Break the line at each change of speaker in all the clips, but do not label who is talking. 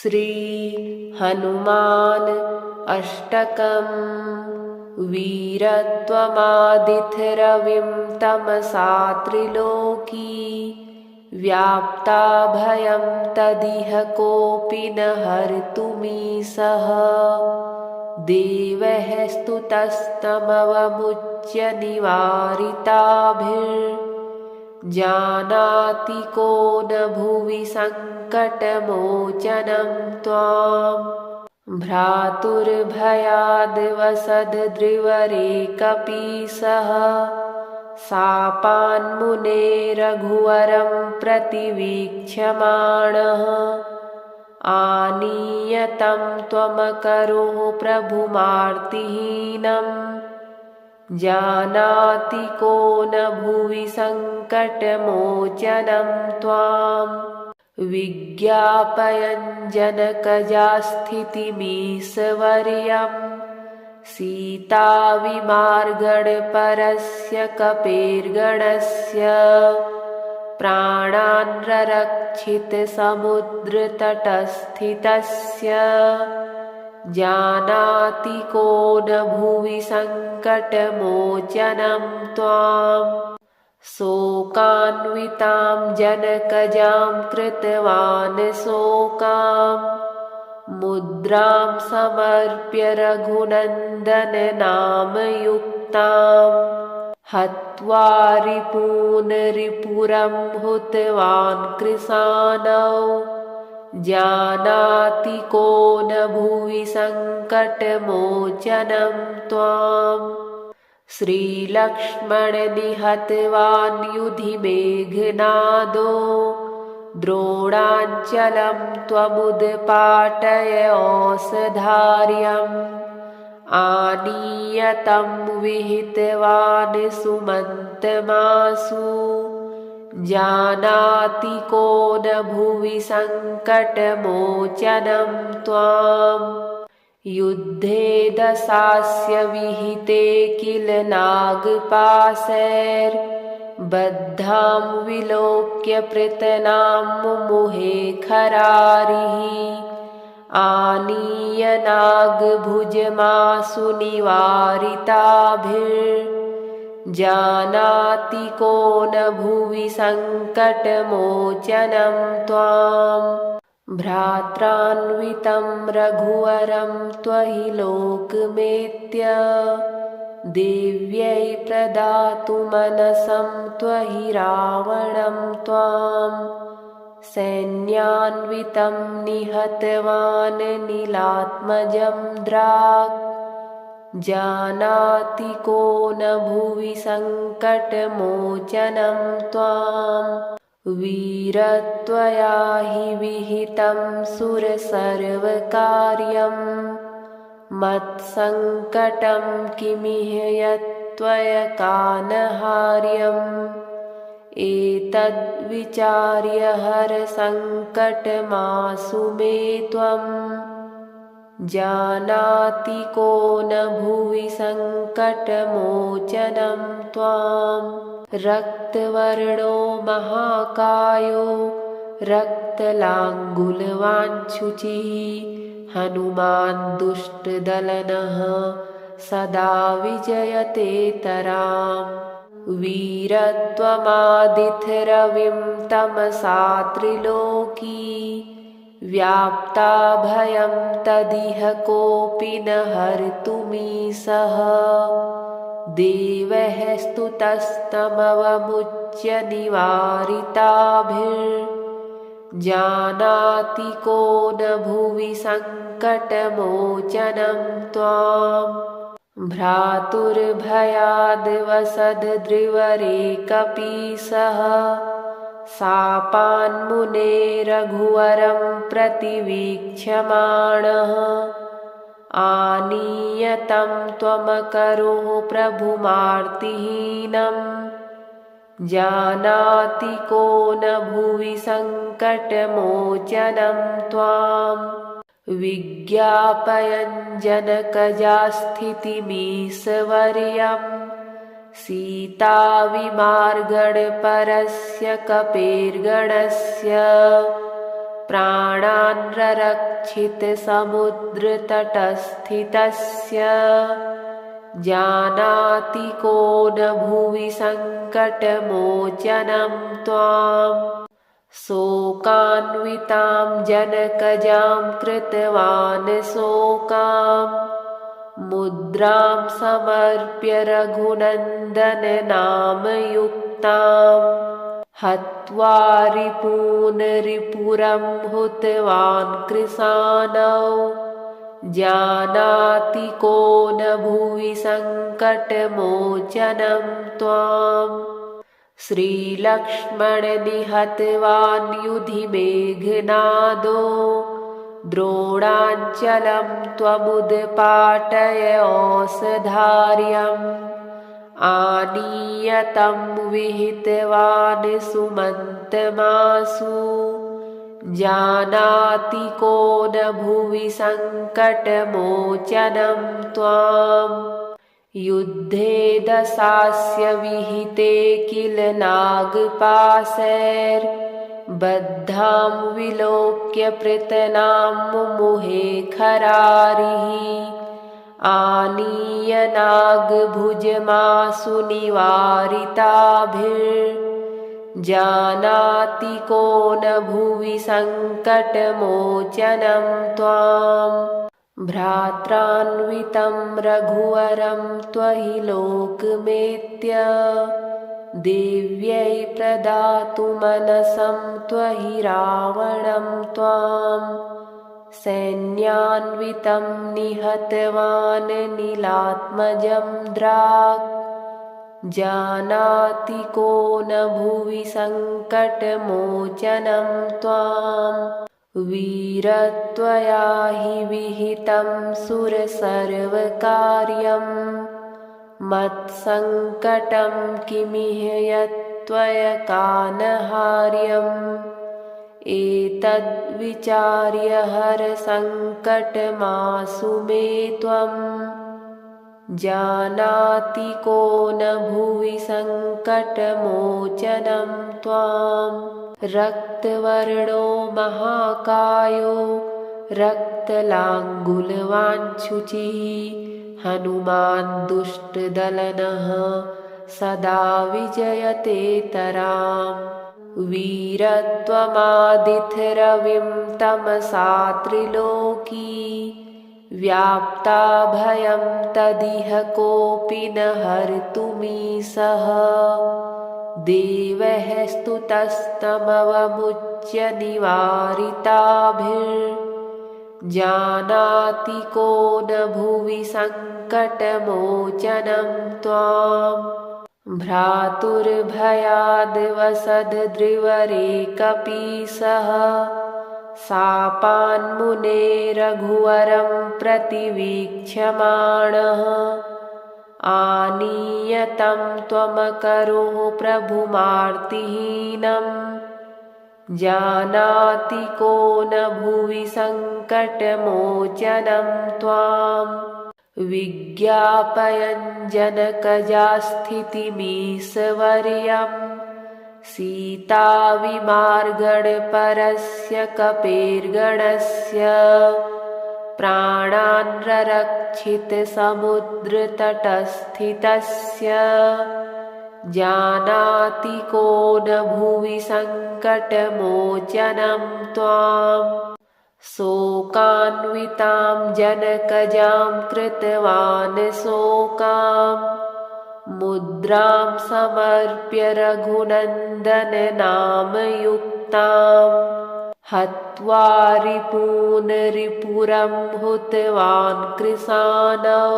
श्री हनुमान अष्टकम्। वीरत्वमादित्यरविं तमसा त्रिलोकी व्याप्ता भयं तदिह कोऽपि न हर्तुमीशः। देवैः स्तुतस्तमवमुच्य निवारिताभिर्जानाति को न भुवि सङ्कटमोचनं त्वाम्। भ्रातुर्भयाद्वसद्द्रिवरे कपीसः शापान्मुने रघुवरं प्रतिवीक्ष्यमाणः। आनीयतं त्वमकरो प्रभुमार्तिहीनं जानाति को न भुवि सङ्कटमोचनं त्वाम्। विज्ञापयन् जनकजास्थितिमीशवर्यं सीताविमार्गणपरस्य कपेर्गणस्य प्राणान् ररक्षितसमुद्रतटस्थितस्य। जानाति को न भुवि सङ्कटमोचनं त्वाम्। शोकान्वितां जनकजां कृतवान् शोकां मुद्रां समर्प्य रघुनन्दननामयुक्तां। हत्वा रिपून् रिपुरं हुतवान् कृशानौ जानाति को न भुवि सङ्कटमोचनं त्वाम्। श्रीलक्ष्मणनिहतवान् युधि मेघनादो द्रोणाञ्चलं त्वमुत्पाटय औषधार्यम्। आनीयतं विहितवान् सुमन्तमासु जानाति को न भुवि सङ्कटमोचनं त्वाम्। युद्धे दशास्य विहिते किल नागपाशैर्बद्धां विलोक्य पृतनां मुमुहे खरारिः। आनीय नागभुजमाशु निवारिताभिर्जानाति को न भुवि सङ्कटमोचनं त्वाम्। भ्रात्रान्वितं रघुवरं त्वहि लोकमेत्य देव्यै प्रदातुमनसं त्वहि रावणं त्वाम्। सैन्यान्वितं निहतवान् नीलात्मजं द्राक् जानाति को न भुवि सङ्कटमोचनं त्वाम्। वीरत्वया हि विहितं सुरसर्वकार्यं मत्सङ्कटं किमिह यत्त्वयकानहार्यम्। एतद्विचार्य हरसङ्कटमाशु मे त्वं जानाति को न भुवि सङ्कटमोचनं त्वाम्। रक्तवर्णो महाकायो रक्तलाङ्गुलवाञ्छुचिः हनुमान् दुष्टदलनः सदा विजयतेतराम्। वीरत्वमादित्यरविं तमसा त्रिलोकी व्याप्ता भयं तदिह कोऽपि न हर्तुमीशः। देवैः स्तुतस्तमवमुच्य निवारिताभिर्जानाति को न भुवि सङ्कटमोचनं त्वाम्। भ्रातुर्भयाद्वसद्द्रिवरे कपीसः शापान्मुने रघुवरं प्रतिवीक्ष्यमाणः। आनीयतं त्वमकरो प्रभुमार्तिहीनं जानाति को न भुवि सङ्कटमोचनं त्वाम्। विज्ञापयन् जनकजास्थितिमीशवर्यं सीताविमार्गणपरस्य कपेर्गणस्य प्राणान् ररक्षितसमुद्रतटस्थितस्य जानाति को न भुवि सङ्कटमोचनं त्वाम् शोकान्वितां जनकजां कृतवान् शोकाम् मुद्रां समर्प्य रघुनन्दननामयुक्ताम् हत्वा रिपून् रिपुरं हुतवान् कृशानौ जानाति को न भुवि सङ्कटमोचनं त्वाम् श्रीलक्ष्मणनिहतवान् युधि मेघनादो द्रोणाञ्चलं त्वमुत्पाटय औषधार्यम् आनीय तं विहितवान् सुमन्तमासु जानाति को न भुवि सङ्कटमोचनं त्वाम् युद्धे दशास्य विहिते किल नागपाशैर्बद्धां विलोक्य पृतनां मुमुहे खरारिः आनीय नागभुजमासु निवारिताभिर्जानाति को न भुवि सङ्कटमोचनं त्वाम् भ्रात्रान्वितं रघुवरं त्वहि लोकमेत्य देव्यै प्रदातुमनसं त्वहि रावणं त्वाम् सैन्यान्वितं निहतवान् नीलात्मजं द्राक् जानाति को न भुवि सङ्कटमोचनं त्वाम् वीरत्वया हि विहितं सुरसर्वकार्यं मत्सङ्कटं किमिह यत्त्वयकानहार्यम् एतद्विचार्य हरसङ्कटमासु मे त्वं जानाति को न भुवि सङ्कटमोचनं त्वाम् रक्तवर्णो महाकायो रक्तलाङ्गुलवाञ्छुचिः हनुमान् दुष्टदलनः सदा विजयतेतराम् वीरत्वमादिथरविं तमसा त्रिलोकी व्याप्ता भयं तदिह कोऽपि न हर्तुमीशः देवः स्तुतस्तमवमुच्य निवारिताभिर्जानाति को न भुवि सङ्कटमोचनं त्वाम् भ्रातुर्भयाद्वसद्द्रिवरे कपीसः शापान्मुने रघुवरं प्रतिवीक्ष्यमाणः आनीय तं त्वमकरो प्रभुमार्तिहीनं जानाति को न भुवि सङ्कटमोचनं त्वाम् विज्ञापयन् जनकजास्थितिमीशवर्यं सीताविमार्गणपरस्य कपेर्गणस्य प्राणान् ररक्षितसमुद्रतटस्थितस्य जानाति को न भुवि सङ्कटमोचनं त्वाम् शोकान्वितां जनकजां कृतवान् शोकाम् मुद्रां समर्प्य रघुनन्दननामयुक्ताम् हत्वा रिपून् रिपुरं हुतवान् कृशानौ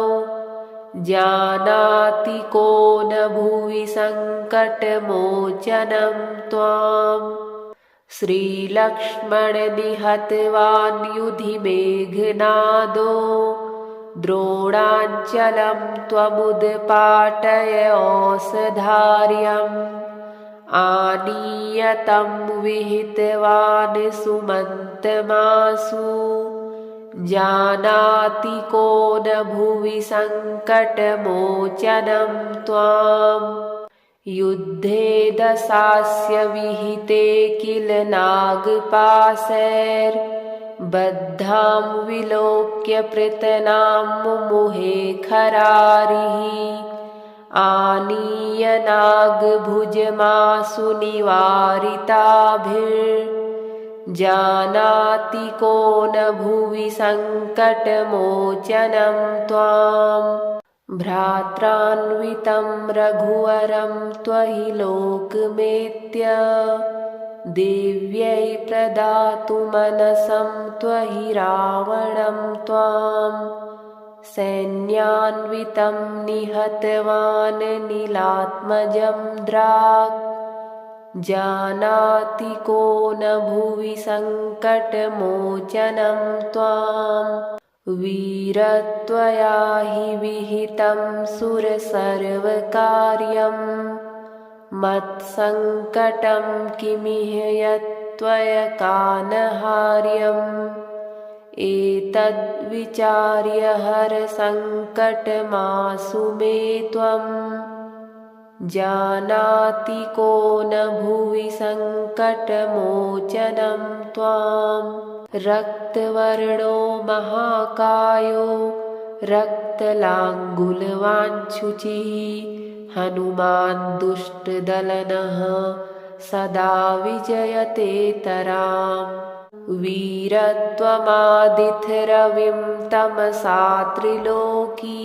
जानाति को न भुवि सङ्कटमोचनं त्वाम् श्रीलक्ष्मणनिहतवान् युधि मेघनादो द्रोणाञ्चलं त्वमुत्पाटय औषधार्यम् आनीय तं विहितवान् सुमन्तमासु जानाति को न भुवि सङ्कटमोचनं त्वाम् युद्धे दशास्य विहिते किल नागपाशैर्बद्धां विलोक्य पृतनां मुमुहे खरारिः आनीय नागभुजमासु निवारिताभिर्जानाति को न भुवि सङ्कटमोचनं त्वाम् भ्रात्रान्वितं रघुवरं त्वहि लोकमेत्य देव्यै प्रदातुमनसं त्वहि रावणं त्वां सैन्यान्वितं निहतवान् नीलात्मजं द्राक् जानाति को न भुवि सङ्कटमोचनं त्वाम् वीरत्वया हि विहितं सुरसर्वकार्यं मत्सङ्कटं किमिह यत्त्वयकानहार्यम् एतद्विचार्य हरसङ्कटमासु मे त्वं जानाति को न भुवि सङ्कटमोचनं त्वाम् रक्तवर्णो महाकायो रक्तलाङ्गुलवाञ्छुचिः हनुमान् दुष्टदलनः सदा विजयते तराम् वीरत्वमादिथरविं तमसा त्रिलोकी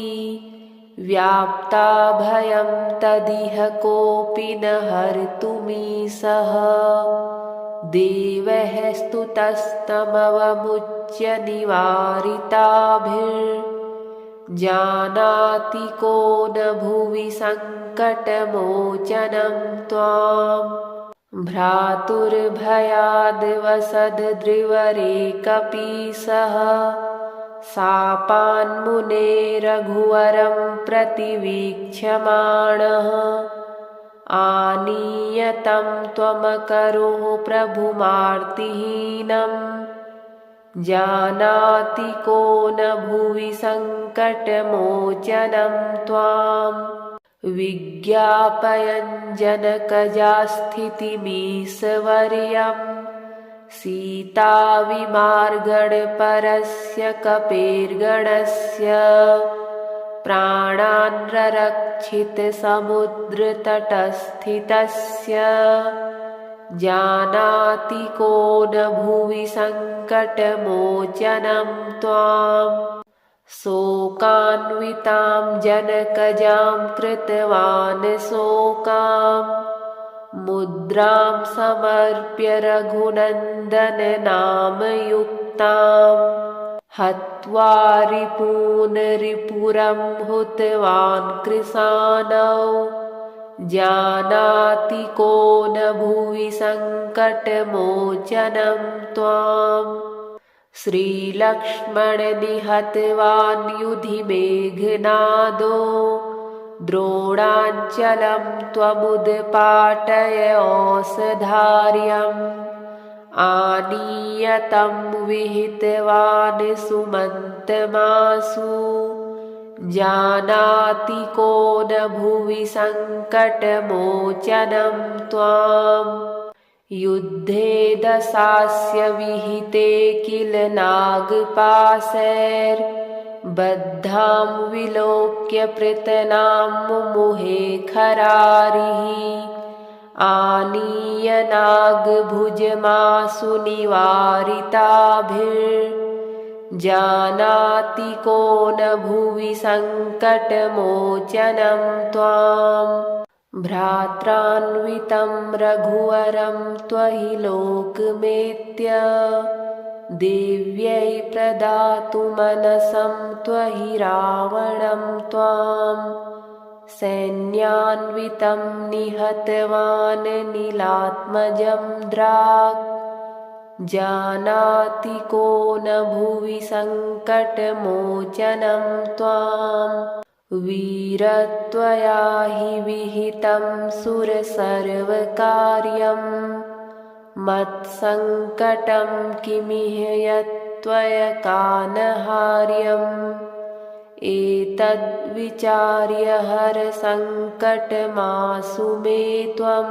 व्याप्ता भयं तदिह कोऽपि न हर्तुमीसः देवः स्तुतस्तमवमुच्य निवारिताभिर्जानाति को न भुवि सङ्कटमोचनं त्वाम् भ्रातुर्भयाद्वसद्द्रिवरे कपीसः शापान्मुने रघुवरं प्रतिवीक्ष्यमाणः आनीयतं त्वमकरो प्रभुमार्तिहीनं जानाति को न भुवि सङ्कटमोचनं त्वाम् विज्ञापयन् जनकजास्थितिमीशवर्यं सीताविमार्गणपरस्य कपेर्गणस्य प्राणान् ररक्षितसमुद्रतटस्थितस्य जानाति को न भुवि सङ्कटमोचनं त्वाम् शोकान्वितां जनकजां कृतवान् शोकां मुद्रां समर्प्य रघुनन्दननामयुक्तां हत्वा रिपून् रिपुरं हुतवान् कृशानौ जानाति को न भुवि सङ्कटमोचनं त्वाम् श्रीलक्ष्मणनिहतवान् युधि मेघनादो द्रोणाञ्चलं त्वमुत्पाटय औषधार्यम् आनीय तं विहितवान् सुमन्तमासु जानाति को न भुवि सङ्कटमोचनं त्वाम् युद्धे दशास्य विहिते किल नागपाशैर्बद्धां विलोक्य पृतनां मुमुहे खरारिः आनीय नागभुजमासु निवारिताभिर्जानाति को न भुवि सङ्कटमोचनं त्वाम् भ्रात्रान्वितं रघुवरं त्वहि लोकमेत्य देव्यै प्रदातुमनसं त्वहि रावणं त्वां सैन्यान्वितं निहतवान् नीलात्मजं द्राक् जानाति को न भुवि सङ्कटमोचनं त्वाम् वीरत्वया हि विहितं सुरसर्वकार्यं मत्सङ्कटं किमिह यत्त्वयकानहार्यम् एतद्विचार्य हरसङ्कटमासु मे त्वं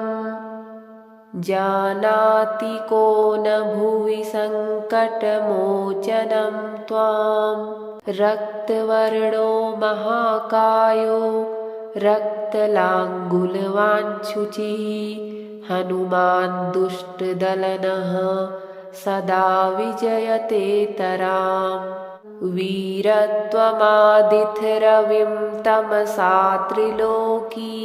जानाति को न भुवि सङ्कटमोचनं त्वां रक्तवर्णो महाकायो रक्तलाङ्गुलवाञ्छुचिः हनुमान् दुष्टदलनः सदा विजयते तराम् वीरत्वमादित्यरविं तमसा त्रिलोकी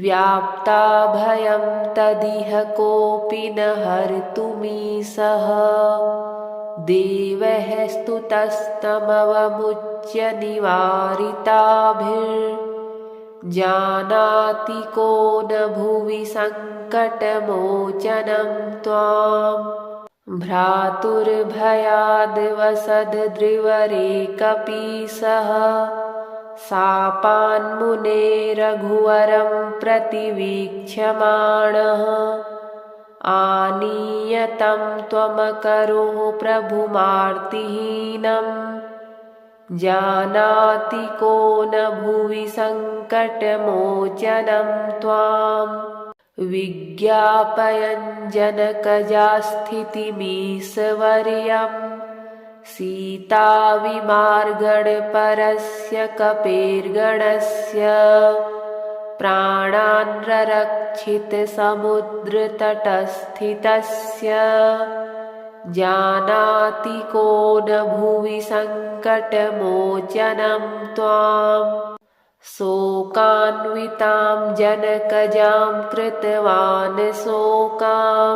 व्याप्ता भयं तदिह कोऽपि न हर्तुमीसः देवैः स्तुतस्तमवमुच्य निवारिताभिर्जानाति को न भुवि सङ्कटमोचनं त्वाम् भ्रातुर्भयाद्वसद्द्रिवरे कपीसः शापान्मुने रघुवरं प्रतिवीक्ष्यमाणः आनीयतं त्वमकरो प्रभुमार्तिहीनं जानाति को न भुवि सङ्कटमोचनं त्वाम् विज्ञापयन् जनकजास्थितिमीशवर्यं सीताविमार्गणपरस्य कपेर्गणस्य प्राणान् ररक्षितसमुद्रतटस्थितस्य जानाति को न भुवि सङ्कटमोचनं त्वाम् शोकान्वितां जनकजां कृतवान् शोकां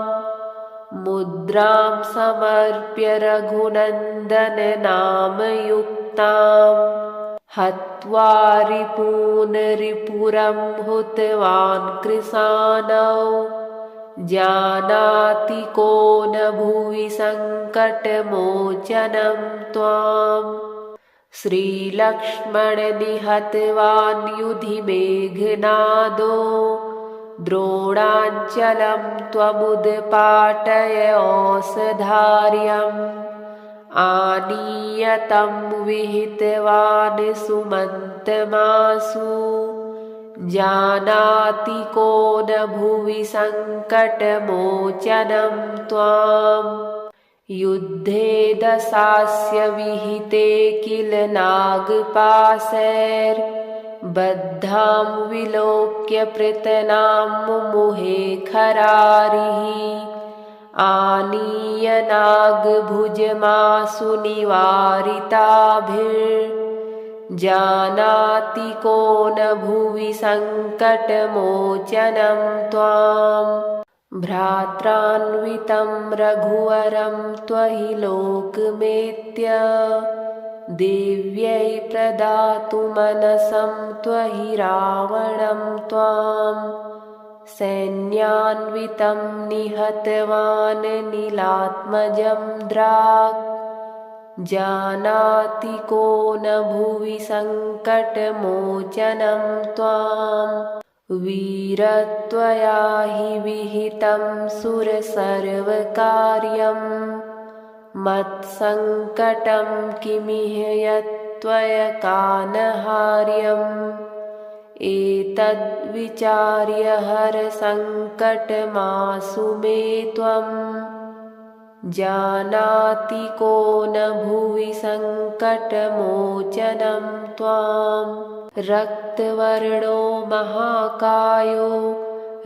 मुद्रां समर्प्य रघुनन्दननामयुक्तां हत्वा रिपून् रिपुरं हुतवान् कृशानौ जानाति को न भुवि सङ्कटमोचनं त्वाम् श्रीलक्ष्मणनिहतवान् युधि मेघनादो द्रोणाञ्चलं त्वमुत्पाटय औषधार्यम् आनीयतं विहितवान् सुमन्तमासु जानाति को न भुवि सङ्कटमोचनं त्वाम् युद्धे दशास्य विहिते किल नागपाशैर्बद्धां विलोक्य पृतनां मुमुहे खरारिः आनीय नागभुजमासु निवारिताभिर्जानाति को न भुवि सङ्कटमोचनं त्वाम् भ्रात्रान्वितं रघुवरं त्वहि लोकमेत्य देव्यै प्रदातु मनसं त्वहि रावणं त्वां सैन्यान्वितं निहतवान् नीलात्मजं द्राक् जानाति को न भुवि सङ्कटमोचनं त्वाम् वीरत्वया हि विहितं सुरसर्वकार्यं मत्सङ्कटं किमिह यत्त्वयकानहार्यम् एतद्विचार्य हरसङ्कटमासु मे त्वं जानाति को न भुवि सङ्कटमोचनं त्वाम् रक्तवर्णो महाकायो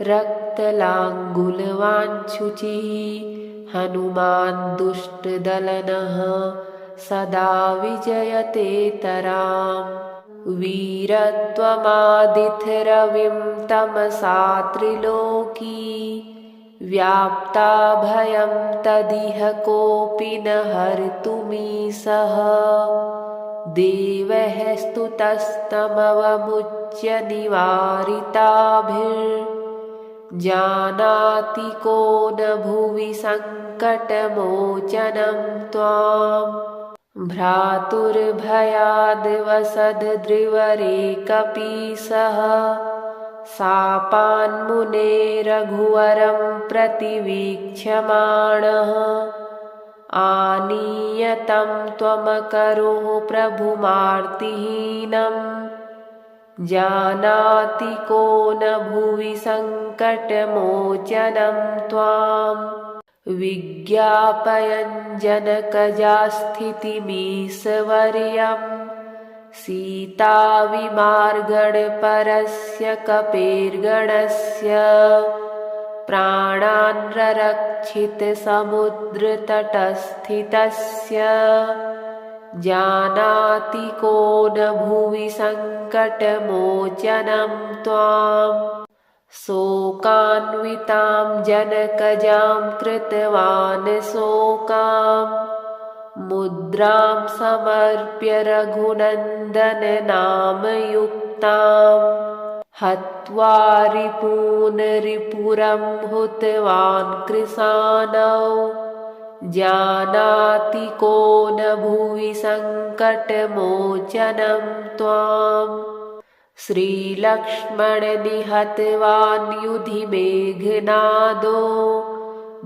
रक्तलाङ्गुलवाञ्छुचिः हनुमान् दुष्टदलनः सदा विजयते तराम् वीरत्वमादित्यरविं तमसा त्रिलोकी व्याप्ता भयं तदिह कोऽपि न हर्तुमीसः देवैः स्तुतस्तमवमुच्य निवारिताभिर्जानाति को न भुवि सङ्कटमोचनं त्वाम् भ्रातुर्भयाद्वसद्द्रिवरे कपीसः शापान्मुने रघुवरं प्रतिवीक्ष्यमाणः आनीयतं त्वमकरोः प्रभुमार्तिहीनं जानाति को न भुवि सङ्कटमोचनं त्वां विज्ञापयन् जनकजास्थितिमीशवर्यम् सीताविमार्गणपरस्य कपेर्गणस्य प्राणान् ररक्षितसमुद्रतटस्थितस्य जानाति को न भुवि सङ्कटमोचनं त्वां शोकान्वितां जनकजां कृतवान् शोकाम् मुद्रां समर्प्य रघुनन्दननामयुक्तां हत्वा रिपून् रिपुरं हुतवान् कृशानौ जानाति को न भुवि सङ्कटमोचनं त्वां श्रीलक्ष्मणनिहतवान् युधि मेघनादो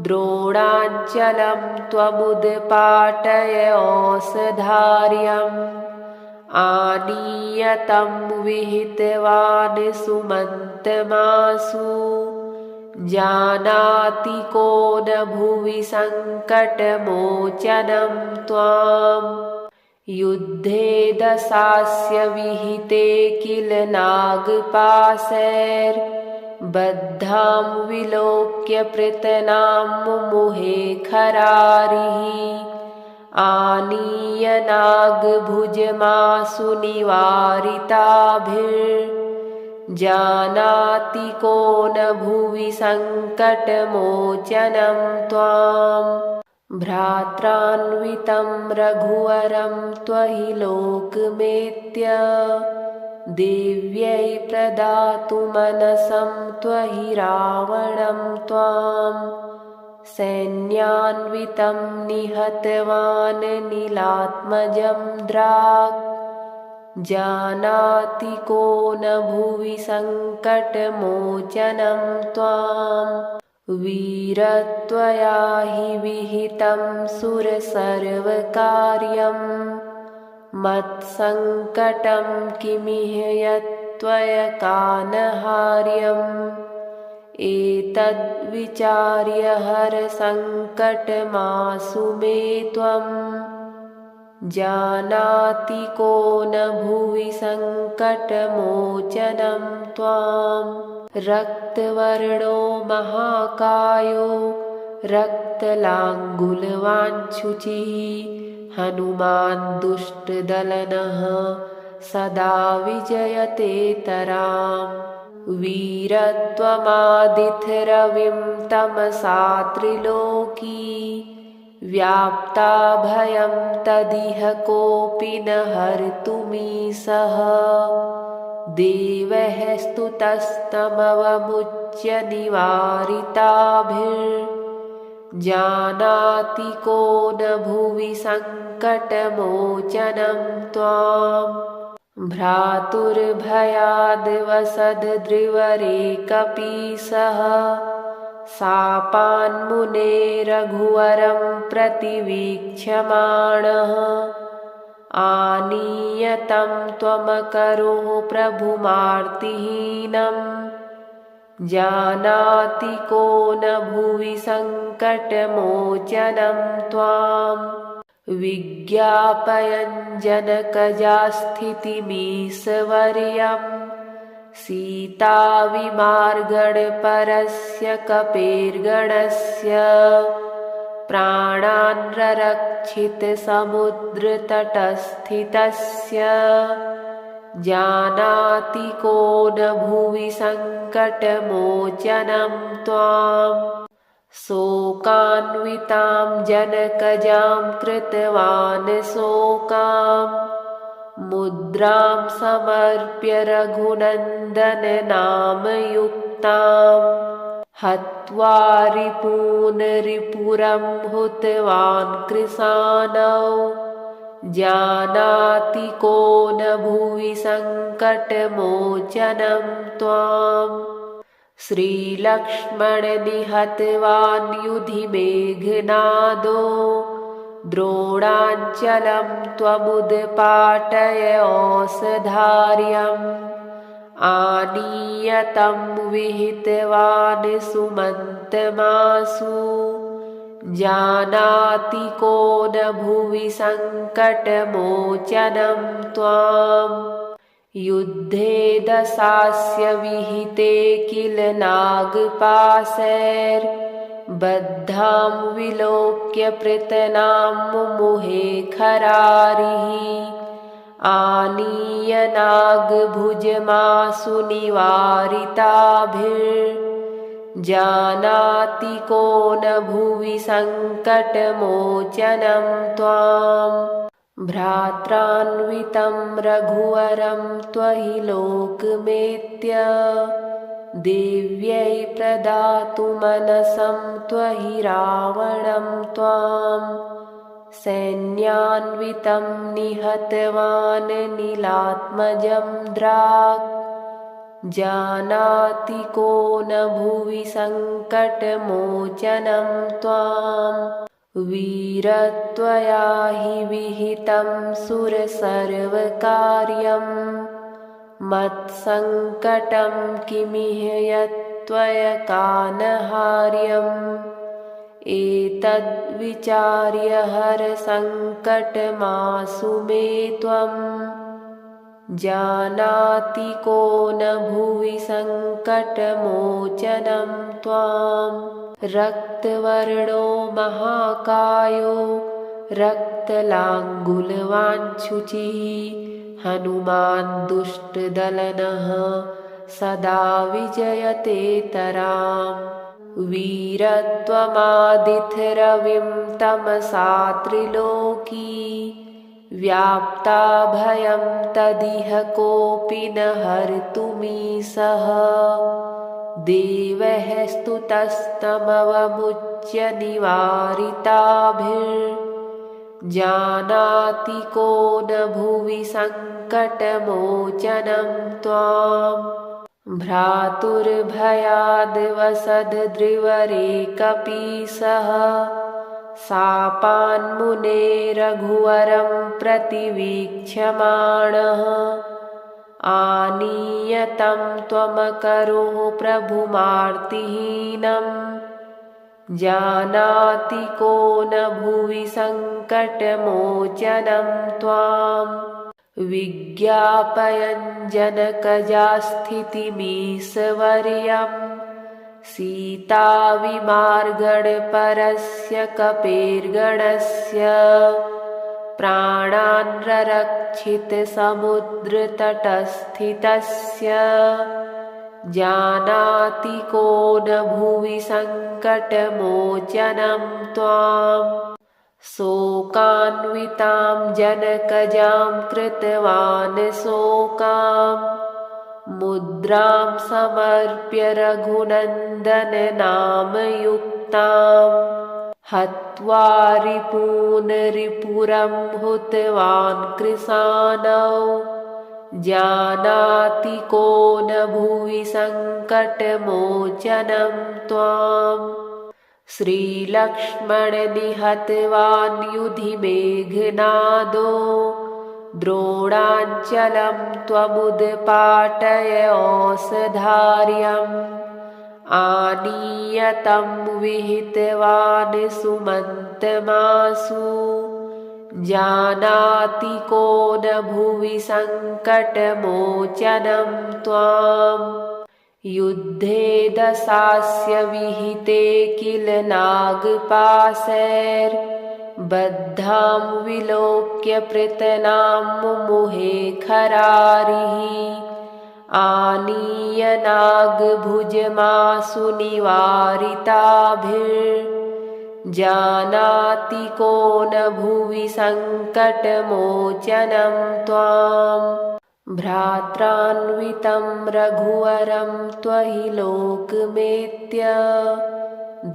द्रोणाञ्चलं त्वमुत्पाटय औषधार्यम् आनीयतं विहितवान् सुमन्तमासु जानाति को न भुवि सङ्कटमोचनं त्वां युद्धे दशास्य विहिते किल नागपाशैर्बद्धां विलोक्य पृतनां मुमुहे खरारिः आनीय नागभुजमासु निवारिताभिर्जानाति को न भुवि सङ्कटमोचनं त्वां भ्रात्रान्वितं रघुवरं त्वहि लोकमेत्य देव्यै प्रदातु मनसं त्वहि रावणं त्वां सैन्यान्वितं निहतवान् नीलात्मजं द्राक् जानाति को न भुवि सङ्कटमोचनं त्वां वीरत्वया हि विहितं सुरसर्वकार्यं मत्सङ्कटं किमिह यत्त्वयकानहार्यम् एतद्विचार्य हरसङ्कटमासु मे त्वं जानाति को न भुवि सङ्कटमोचनं त्वां रक्तवर्णो महाकायो रक्तलाङ्गुलवाञ्छुचिः हनुमान् दुष्टदलनः सदा विजयते तराम् वीरत्वमादित्यरविं तमसा त्रिलोकी व्याप्ता भयं तदिह कोऽपि न हर्तुमीशः देवैः स्तुतस्तमवमुच्य निवारिताभिर्जानाति को न भुवि सङ्कटमोचनं त्वाम् भ्रातुर्भयाद्वसद्द्रिवरे कपीशः शापान्मुने रघुवरं प्रतिवीक्ष्यमाणः आनीयतं त्वमकरोः प्रभुमार्तिहीनं जानाति को न भुवि सङ्कटमोचनं त्वाम् विज्ञापयन् जनकजास्थितिमीशवर्यम् सीताविमार्गणपरस्य कपेर्गणस्य प्राणान् ररक्षितसमुद्रतटस्थितस्य जानाति को न भुवि सङ्कटमोचनं त्वाम् शोकान्वितां जनकजां कृतवान् शोकाम् मुद्रां समर्प्य रघुनन्दननामयुक्तां हत्वा रिपून् रिपुरं हुतवान् कृशानौ जानाति को न भुवि सङ्कटमोचनं त्वाम् श्रीलक्ष्मणनिहतवान् युधि मेघनादो द्रोणाञ्चलं त्वमुद्पाटय औषधार्यम् आनीय तं विहितवान् सुमन्तमासु जानाति को न भुवि सङ्कटमोचनं त्वाम् युद्धे दशास्य विहिते किल नागपाशैर्बद्धां विलोक्य पृतनां मुमुहे खरारिः आनीय नागभुजमासु निवारिताभिर्जानाति को न भुवि सङ्कटमोचनं त्वाम् भ्रात्रान्वितं रघुवरं त्वहि लोकमेत्य देव्यै प्रदातुमनसं त्वहि रावणं त्वां सैन्यान्वितं निहतवान् नीलात्मजं द्राक् जानाति को न भुवि सङ्कटमोचनं त्वाम् वीरत्वया हि विहितं सुरसर्वकार्यं मत्सङ्कटं किमिह यत्त्वया कानहार्यम् एतद्विचार्य हरसङ्कटमासु मे त्वम् जानाति को न भुवि सङ्कटमोचनं त्वाम् रक्तवर्णो महाकायो रक्तलाङ्गुलवाञ्छुचिः हनुमान् दुष्टदलनः सदा विजयते तराम् वीरत्वमादित्यरविं तमसा त्रिलोकी व्याप्ता भयं तदिह कोऽपि न हर्तुमीशः देवः स्तुतस्तमवमुच्य निवारिताभिर्जानाति को न भुवि सङ्कटमोचनं त्वाम् भ्रातुर्भयाद्वसद्द्रिवरे कपीसः शापान्मुने रघुवरं प्रतिवीक्ष्यमाणः आनीय तं त्वमकरो प्रभुमार्तिहीनं जानाति को न भुवि सङ्कटमोचनं त्वाम् विज्ञापयन् जनकजास्थितिमीशवर्यं सीताविमार्गणपरस्य कपेर्गणस्य प्राणान् ररक्षितसमुद्रतटस्थितस्य जानाति को न भुवि सङ्कटमोचनं त्वाम् शोकान्वितां जनकजां कृतवान् शोकां मुद्रां समर्प्य रघुनन्दन नामयुक्तां हत्वा रिपून् रिपुरं हुतवान् कृशानौ जानाति को न भुवि सङ्कटमोचनं त्वाम् श्रीलक्ष्मण निहतवान् युधि मेघनादो द्रोणाञ्चलं त्वमुद्पाटय औषधार्यम् आनीय तं विहितवान् सुमन्तमासु जानाति को न भुवि सङ्कटमोचनं त्वाम् युद्धे दशास्य विहिते किल नागपाशैर्बद्धां विलोक्य पृतनां मुमुहे खरारिः आनीय नागभुजमासु निवारिताभिर्जानाति को न भुवि सङ्कटमोचनं त्वाम् भ्रात्रान्वितं रघुवरं त्वहि लोकमेत्य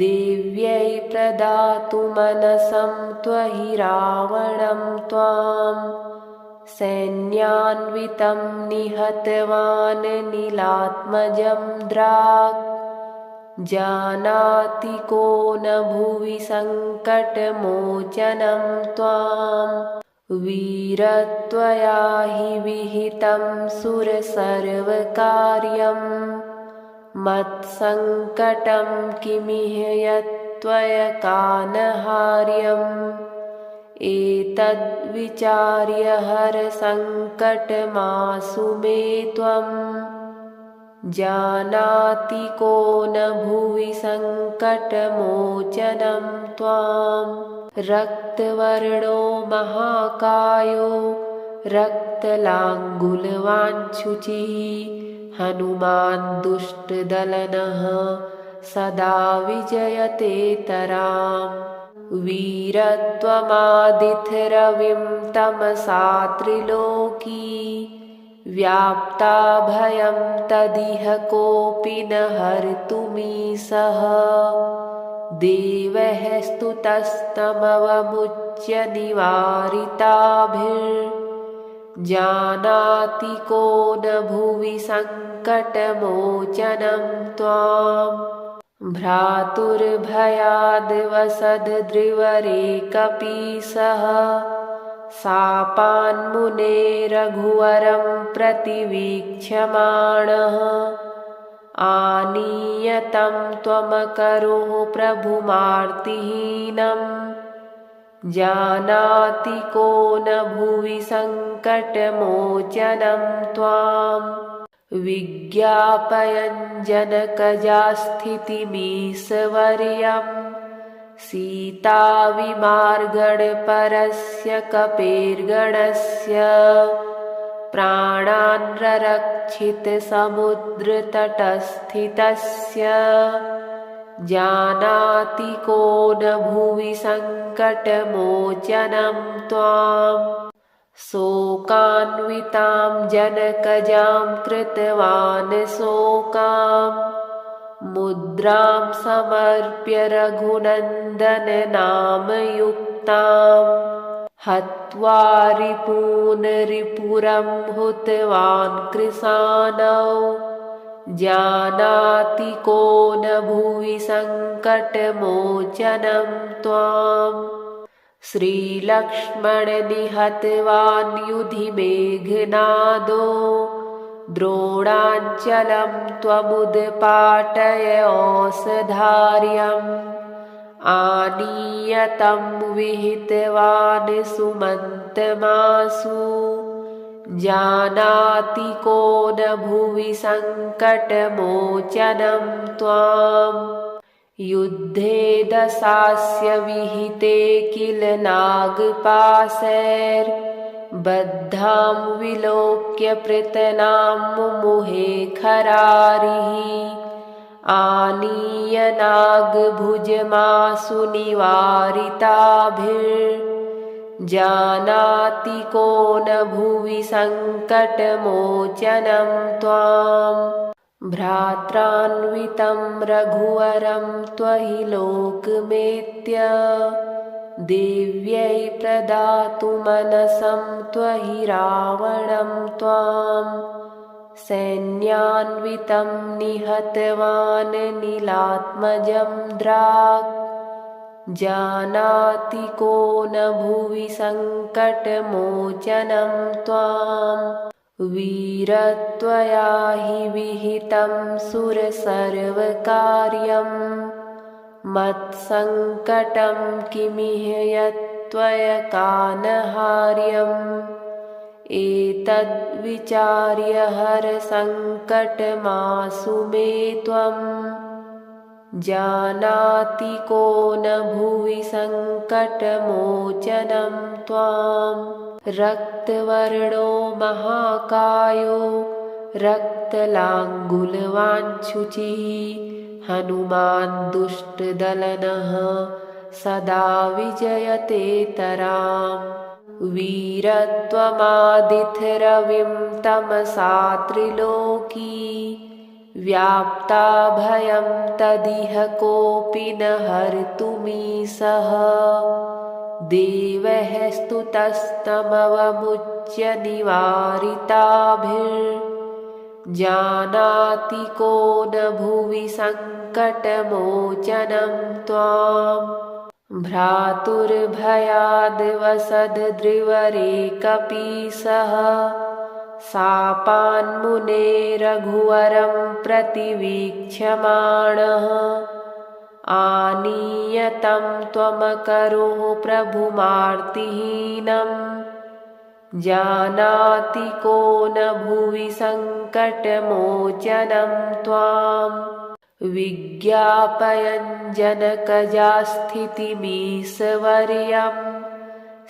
देव्यै प्रदातुमनसं त्वहि रावणं त्वां सैन्यान्वितं निहतवान् नीलात्मजं द्राक् जानाति को न भुवि सङ्कटमोचनं त्वां वीरत्वया हि विहितं सुरसर्वकार्यम् मत्सङ्कटं किमिह यत्त्वया कानहार्यम् एतद्विचार्य हरसङ्कटमासु मे त्वम् जानाति को न भुवि सङ्कटमोचनं त्वां रक्तवर्णो महाकायो रक्तलाङ्गुलवाञ्छुचिः हनुमान् दुष्टदलनः सदा विजयते तराम् वीरत्वमादित्यरविं तमसा त्रिलोकी व्याप्ता भयं तदिह कोऽपि न हर्तुमीसः देवैः स्तुतस्तमवमुच्य निवारिताभिर्जानाति को न भुवि सङ्कटमोचनं त्वाम् भ्रातुर्भयाद्वसद्द्रिवरे कपीसः शापान्मुने रघुवरं प्रतिवीक्ष्यमाणः आनीयतं त्वमकरो प्रभुमार्तिहीनं जानाति को न भुवि सङ्कटमोचनं त्वाम् विज्ञापयन् जनकजास्थितिमीशवर्यम् सीताविमार्गणपरस्य कपेर्गणस्य प्राणान् ररक्षितसमुद्रतटस्थितस्य जानाति को न भुवि सङ्कटमोचनं त्वाम् शोकान्वितां जनकजां कृतवान् शोकां मुद्रां समर्प्य रघुनन्दन नामयुक्तां हत्वा रिपून् रिपुरं हुतवान् कृशानौ जानाति को न भुवि सङ्कटमोचनं त्वाम् श्रीलक्ष्मण निहतवान् युधि मेघनादो द्रोणाञ्चलं त्वमुत्पाटय औषधार्यम् आनीय तं विहितवान् सुमन्तमासु जानाति को न भुवि सङ्कटमोचनं त्वाम् युद्धे दशास्य विहिते किल नागपाशैर्बद्धां विलोक्य पृतनां मुमुहे खरारिः आनीय नागभुजमासु निवारिताभिर्जानाति को न भुवि सङ्कटमोचनं त्वाम् भ्रात्रान्वितं रघुवरं त्वहि लोकमेत्य देव्यै प्रदातुमनसं त्वहि रावणं त्वां सैन्यान्वितं निहतवान् नीलात्मजं द्राक् जानाति को न भुवि सङ्कटमोचनं त्वाम् वीरत्वया हि विहितं सुरसर्वकार्यम् मत्सङ्कटं किमिह यत्त्वया कानहार्यम् एतद्विचार्य हरसङ्कटमासु मे त्वम् जानाति को न भुवि सङ्कटमोचनं त्वाम् रक्तवर्णो महाकायो रक्तलाङ्गुलवाञ्छुचिः हनुमान् दुष्टदलनः सदा विजयते तराम् वीरत्वमादित्यरविं तमसा त्रिलोकी व्याप्ता भयं तदिह कोऽपि न हर्तुमीसः देवैः स्तुतस्तमवमुच्य निवारिताभिर्जानाति जानाति को न भुवि सङ्कटमोचनं त्वाम् भ्रातुर्भयाद्वसद्द्रिवरे कपीसः शापान्मुने रघुवरं प्रतिवीक्ष्यमाणः आनीयतं त्वमकरो प्रभुमार्तिहीनम् जानाति को न भुवि सङ्कटमोचनं त्वाम् विज्ञापयन् जनकजास्थितिमीशवर्यम्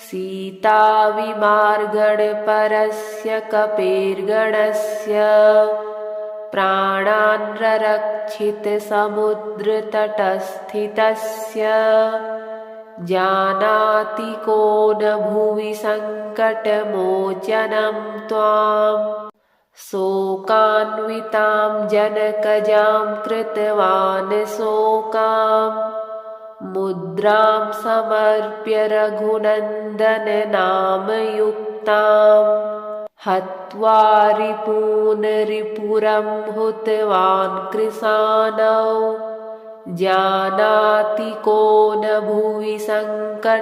सीताविमार्गणपरस्य कपेर्गणस्य प्राणान् ररक्षितसमुद्रतटस्थितस्य जानाति को न भुवि सङ्कटमोचनं त्वाम् शोकान्वितां जनकजां कृतवान् शोकाम् मुद्रां समर्प्य रघुनन्दन नामयुक्ताम् हत्वा रिपून् रिपुरं हुतवान् कृशानौ जानाति को न भुवि सङ्कटमोचनं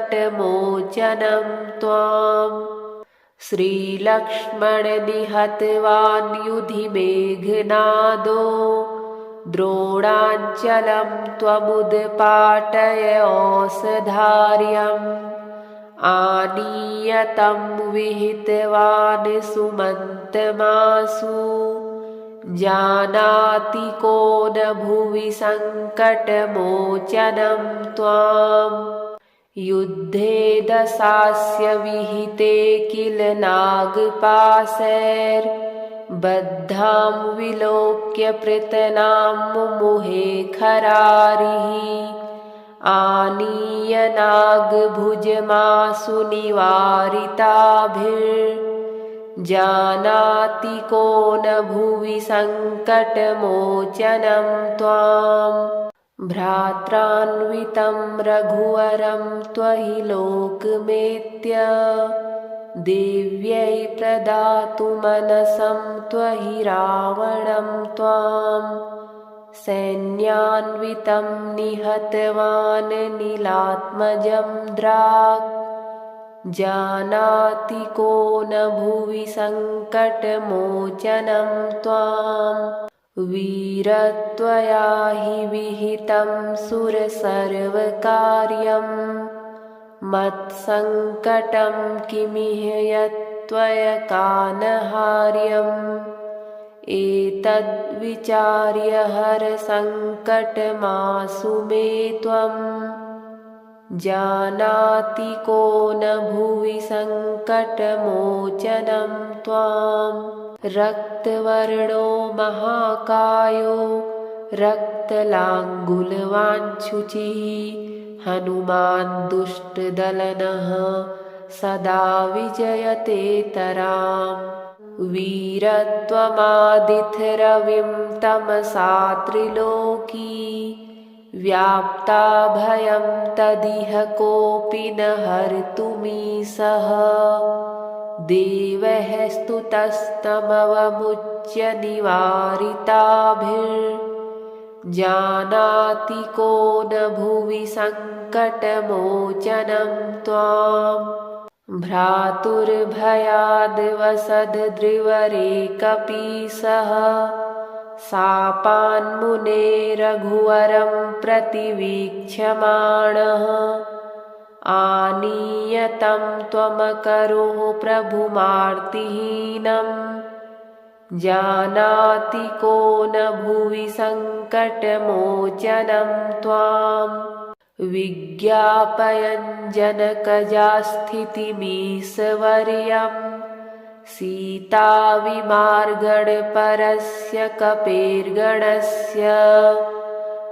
त्वाम् श्रीलक्ष्मण निहतवान् युधि मेघनादो द्रोणाञ्चलं त्वमुत्पाटय औषधार्यम् आनीय तं विहितवान् सुमन्तमासु जानाति को न भुवि सङ्कटमोचनं त्वाम् युद्धे दशास्य विहिते किल नागपाशैर्बद्धां विलोक्य पृतनां मुमुहे खरारिः आनीय नागभुजमासु निवारिताभिर्जानाति को न भुवि सङ्कटमोचनं त्वाम् भ्रात्रान्वितं रघुवरं त्वहि लोकमेत्य देव्यै प्रदातुमनसं त्वहि रावणं त्वां सैन्यान्वितं निहतवान् नीलात्मजं द्राक् जानाति को न भुवि सङ्कटमोचनं त्वाम् वीरत्वया हि विहितं सुरसर्वकार्यं मत्सङ्कटं किमिह यत्त्वया कानहार्यम् एतद्विचार्य हरसङ्कटमासु मे त्वम् जानाति को न भुवि सङ्कटमोचनं त्वाम् रक्तवर्णो महाकायो रक्तलाङ्गुलवाञ्छुचिः हनुमान् दुष्टदलनः सदा विजयतेतराम् वीरत्वमादित्यरविं तमसा त्रिलोकी व्याप्ता भयं तदिह कोऽपि न हर्तुमीशः देवः स्तुतस्तमवमुच्य निवारिताभिर्जानाति को न भुवि सङ्कटमोचनं त्वाम् भ्रातुर्भयाद्वसद्द्रिवरे कपीसः शापान्मुने रघुवरं प्रतिवीक्ष्यमाणः आनीय तं त्वमकरो प्रभुमार्तिहीनम् जानाति को न भुवि सङ्कटमोचनं त्वाम् विज्ञापयन् जनकजास्थितिमीशवर्यम् सीताविमार्गणपरस्य कपेर्गणस्य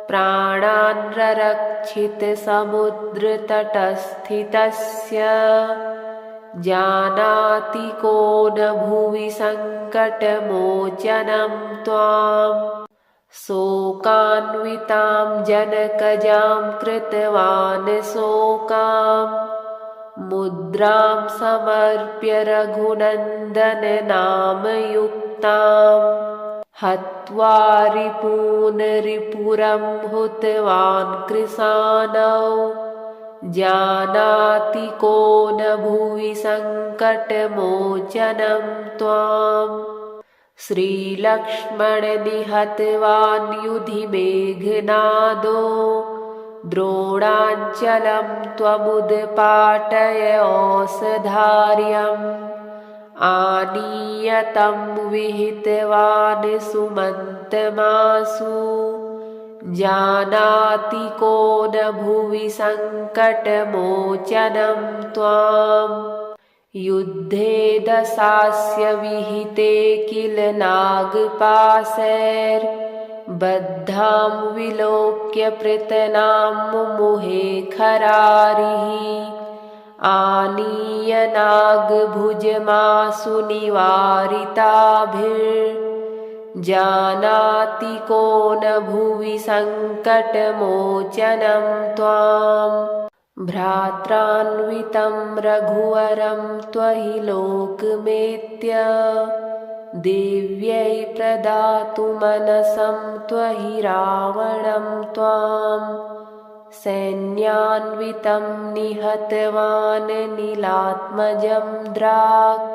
प्राणान् ररक्षितसमुद्रतटस्थितस्य जानाति को न भुवि सङ्कटमोचनं त्वाम् शोकान्वितां जनकजां कृतवान् शोकाम् मुद्रां समर्प्य रघुनन्दन नामयुक्ताम् हत्वा रिपून् रिपुरं हुतवान् कृशानौ जानाति को न भुवि सङ्कटमोचनं त्वाम् श्रीलक्ष्मणनिहतवान् युधि मेघनादो द्रोणाञ्चलं त्वमुद्पाटय औषधार्यम् आनीय तं विहितवान् सुमन्तमासु जानाति को न भुवि सङ्कटमोचनं त्वाम् युद्धे दशास्य विहिते किल नागपाशैर्बद्धां विलोक्य पृतनां मुमुहे खरारिः आनीय नागभुजमासु निवारिताभिर्जानाति को न भुवि सङ्कटमोचनं त्वाम् भ्रात्रान्वितं रघुवरं त्वहि लोकमेत्य देव्यै प्रदातुमनसं त्वहि रावणं त्वां सैन्यान्वितं निहतवान् नीलात्मजं द्राक्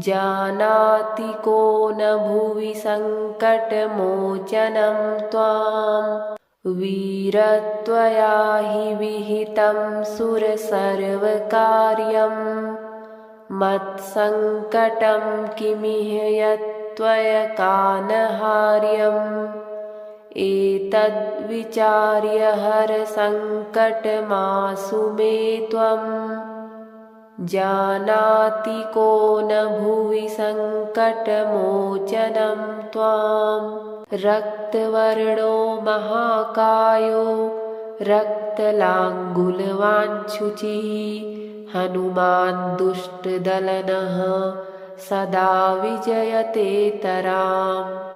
जानाति को न भुवि सङ्कटमोचनं त्वाम् वीरत्वया हि विहितं सुरसर्वकार्यं मत्सङ्कटं किमिह यत्त्वयकानहार्यम् एतद्विचार्य हरसङ्कटमासु मे त्वं जानाति को न भुवि सङ्कटमोचनं त्वाम् रक्तवर्णो महाकायो रक्तलाङ्गुलवाञ्छुचिः हनुमान् दुष्टदलनः सदा विजयते तराम्।